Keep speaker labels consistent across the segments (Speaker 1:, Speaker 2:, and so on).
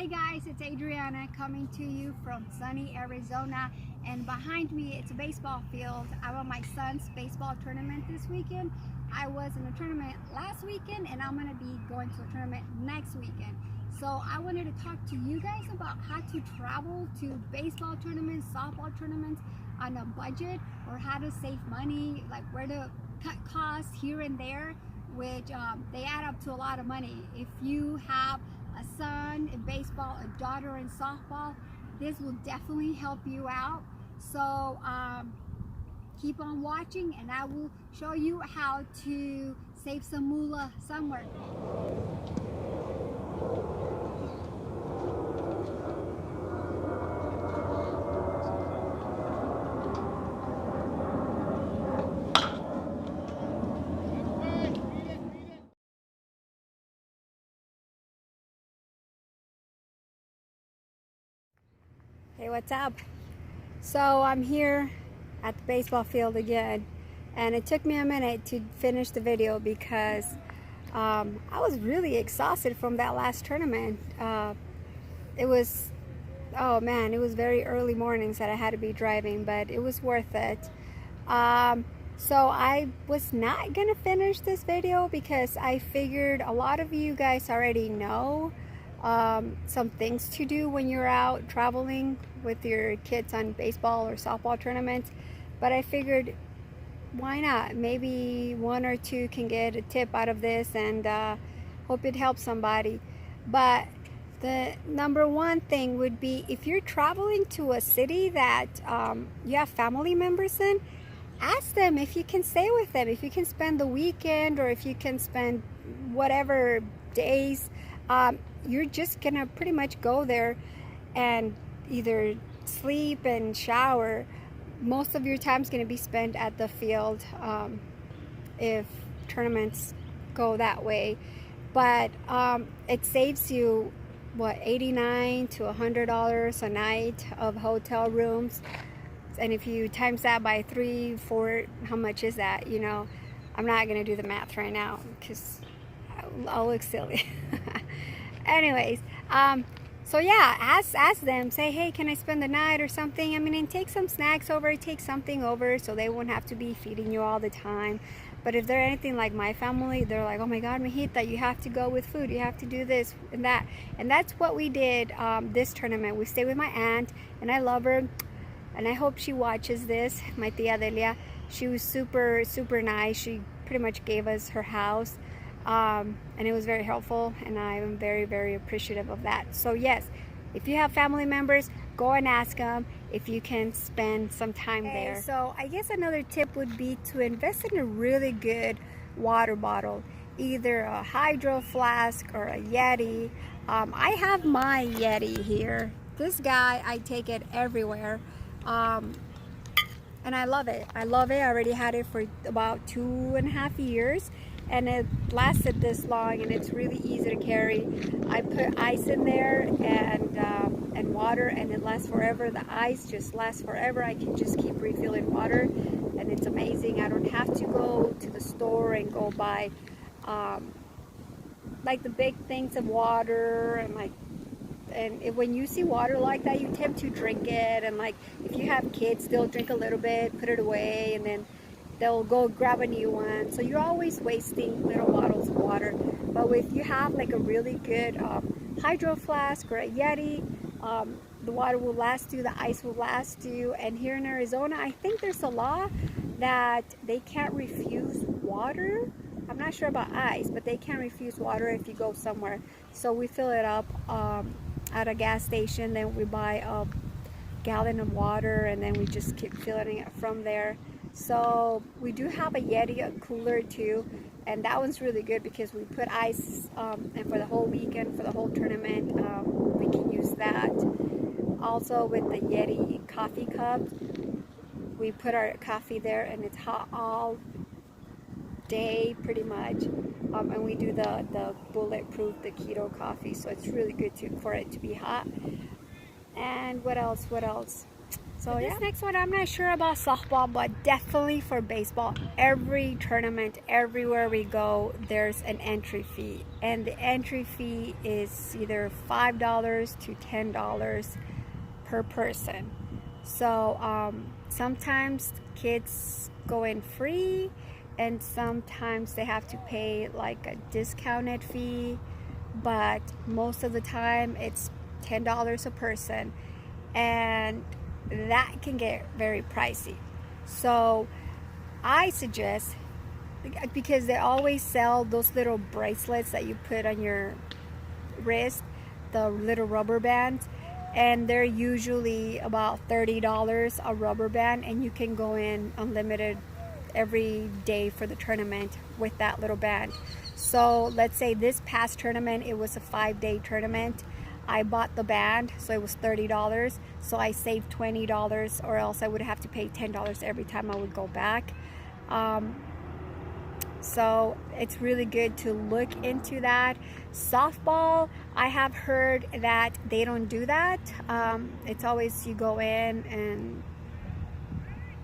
Speaker 1: Hey guys, it's Adriana coming to you from sunny Arizona, and behind me it's a baseball field. I'm on my son's baseball tournament this weekend. I was in a tournament last weekend and I'm going to be going to a tournament next weekend. So I wanted to talk to you guys about how to travel to baseball tournaments, softball tournaments on a budget, or how to save money, like where to cut costs here and there, which they add up to a lot of money. If you have a son in baseball, a daughter in softball, this will definitely help you out. So keep on watching and I will show you how to save some moolah somewhere. Hey, what's up? So I'm here at the baseball field again, and it took me a minute to finish the video because I was really exhausted from that last tournament. It was, oh man, it was very early mornings that I had to be driving, but it was worth it. So I was not gonna finish this video because I figured a lot of you guys already know some things to do when you're out traveling with your kids on baseball or softball tournaments, but I figured why not? Maybe one or two can get a tip out of this, and hope it helps somebody. But the number one thing would be, if you're traveling to a city that you have family members in, ask them if you can stay with them, if you can spend the weekend, or if you can spend whatever days. You're just gonna pretty much go there and either sleep and shower. Most of your time is gonna be spent at the field if tournaments go that way. But it saves you what, $89 to $100 a night of hotel rooms, and if you times that by 3, 4, how much is that? You know, I'm not gonna do the math right now because I'll look silly. Anyways, so yeah, ask them, say, hey, can I spend the night or something? I mean, and take some snacks over, take something over, so they won't have to be feeding you all the time. But if they're anything like my family, they're like, oh my God, Mijita, you have to go with food, you have to do this and that. And that's what we did this tournament. We stayed with my aunt, and I love her, and I hope she watches this, my tia Delia. She was super, super nice. She pretty much gave us her house. And it was very helpful, and I am very, very appreciative of that. So yes, if you have family members, go and ask them if you can spend some time there. So I guess another tip would be to invest in a really good water bottle, either a Hydro Flask or a Yeti. I have my Yeti here. This guy, I take it everywhere. And I love it. I love it. I already had it for about 2.5 years, and it lasted this long, and it's really easy to carry. I put ice in there and water, and it lasts forever. The ice just lasts forever. I can just keep refilling water, and it's amazing. I don't have to go to the store and go buy like the big things of water, and when you see water like that, you tend to drink it, and like if you have kids, they'll drink a little bit, put it away, and then they'll go grab a new one. So you're always wasting little bottles of water. But if you have like a really good Hydro Flask or a Yeti, the water will last you, the ice will last you. And here in Arizona, I think there's a law that they can't refuse water. I'm not sure about ice, but they can't refuse water if you go somewhere. So we fill it up at a gas station, then we buy a gallon of water, and then we just keep filling it from there. So we do have a Yeti, a cooler too, and that one's really good because we put ice, and for the whole weekend, for the whole tournament, we can use that. Also with the Yeti coffee cups, we put our coffee there, and it's hot all day pretty much, and we do the bulletproof, the keto coffee, so it's really good for it to be hot. And what else? So this next one, I'm not sure about softball, but definitely for baseball. Every tournament, everywhere we go, there's an entry fee. And the entry fee is either $5 to $10 per person. So sometimes kids go in free, and sometimes they have to pay like a discounted fee, but most of the time it's $10 a person, and that can get very pricey. So I suggest, because they always sell those little bracelets that you put on your wrist, the little rubber bands, and they're usually about $30 a rubber band, and you can go in unlimited every day for the tournament with that little band. So let's say this past tournament, it was a 5-day tournament. I bought the band, so it was $30, so I saved $20, or else I would have to pay $10 every time I would go back. So it's really good to look into that. Softball, I have heard that they don't do that. It's always you go in and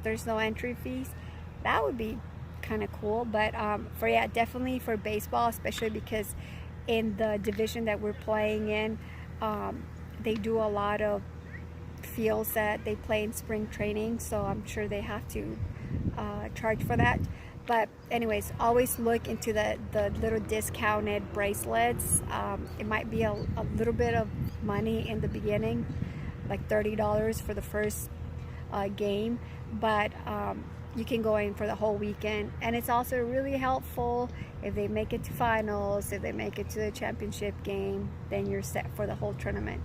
Speaker 1: there's no entry fees. That would be kind of cool. But definitely for baseball, especially because in the division that we're playing in, they do a lot of fields that they play in spring training, so I'm sure they have to charge for that. But anyways, always look into the little discounted bracelets. It might be a little bit of money in the beginning, like $30 for the first game, but you can go in for the whole weekend. And it's also really helpful if they make it to finals, if they make it to the championship game, then you're set for the whole tournament.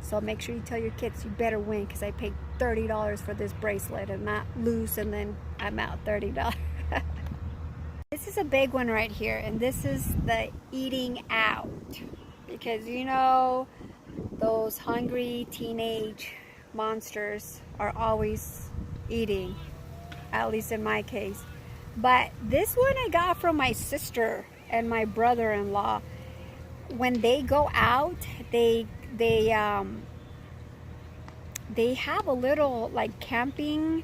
Speaker 1: So make sure you tell your kids, you better win, because I paid $30 for this bracelet, and not lose and then I'm out $30. This is a big one right here, and this is the eating out, because you know those hungry teenage monsters are always eating, at least in my case. But this one I got from my sister and my brother-in-law. When they go out, they have a little like camping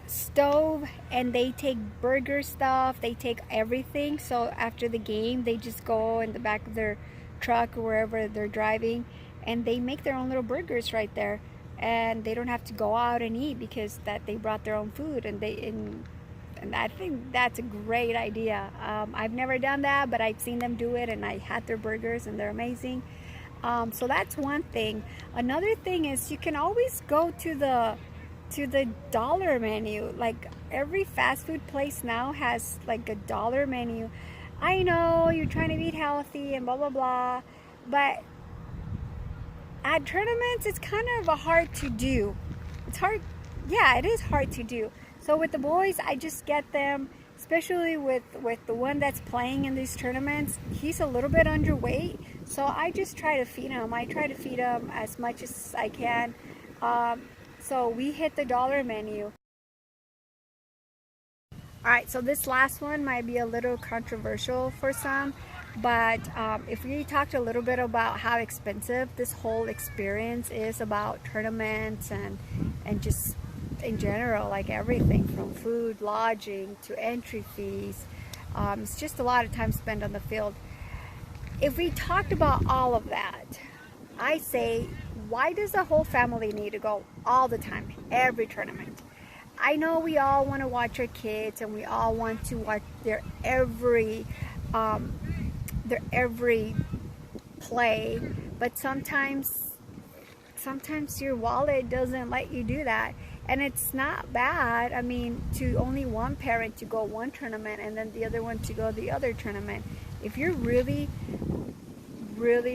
Speaker 1: stove, and they take burger stuff, they take everything. So after the game, they just go in the back of their truck or wherever they're driving, and they make their own little burgers right there, and they don't have to go out and eat because that they brought their own food. And I think that's a great idea. I've never done that, but I've seen them do it, and I had their burgers and they're amazing. So that's one thing. Another thing is you can always go to the dollar menu. Like every fast food place now has like a dollar menu. I know you're trying to eat healthy and blah blah blah, but at tournaments it's kind of hard to do. It's hard, yeah, it is hard to do. So with the boys, I just get them, especially with the one that's playing in these tournaments. He's a little bit underweight, so I just try to feed him. I try to feed him as much as I can. So we hit the dollar menu. Alright, so this last one might be a little controversial for some, but if we talked a little bit about how expensive this whole experience is about tournaments and just in general, like everything from food, lodging to entry fees, it's just a lot of time spent on the field. If we talked about all of that, I say, why does the whole family need to go all the time, every tournament? I know we all want to watch our kids, and we all want to watch their every play, but sometimes your wallet doesn't let you do that. And it's not bad, I mean, to only one parent to go one tournament and then the other one to go the other tournament. If you're really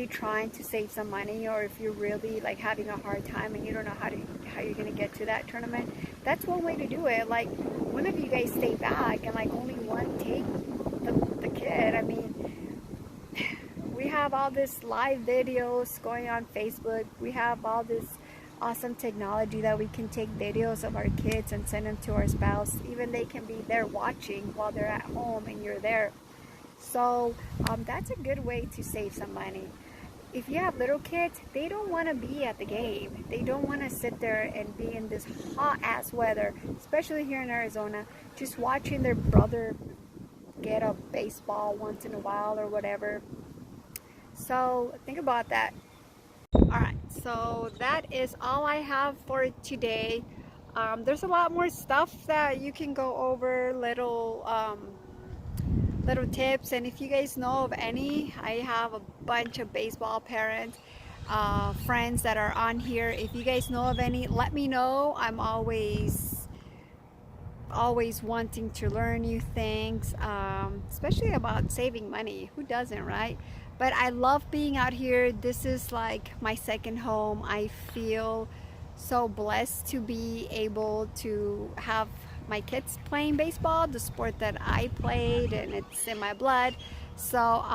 Speaker 1: trying to save some money, or if you're really like having a hard time and you don't know how you're gonna get to that tournament, that's one way to do it. Like, one of you guys stay back and like only one take the kid. I mean, we have all this live videos going on Facebook. We have all this awesome technology that we can take videos of our kids and send them to our spouse. Even they can be there watching while they're at home and you're there. So that's a good way to save some money. if you have little kids, they don't want to be at the game. They don't want to sit there and be in this hot ass weather, especially here in Arizona, just watching their brother get a baseball once in a while or whatever. So think about that. Alright, so that is all I have for today. There's a lot more stuff that you can go over, little tips, and if you guys know of any, I have a bunch of baseball parents, friends that are on here. If you guys know of any, let me know. I'm always wanting to learn new things, especially about saving money. Who doesn't, right? But I love being out here. This is like my second home. I feel so blessed to be able to have my kids playing baseball, the sport that I played, and it's in my blood. So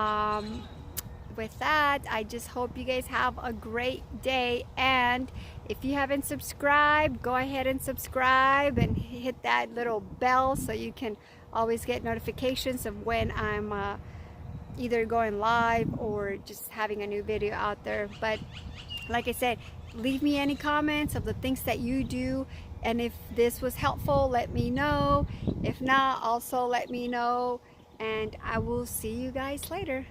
Speaker 1: with that, I just hope you guys have a great day, and if you haven't subscribed, go ahead and subscribe and hit that little bell so you can always get notifications of when I'm either going live or just having a new video out there. But like I said, leave me any comments of the things that you do, and if this was helpful, let me know. If not, also let me know, and I will see you guys later.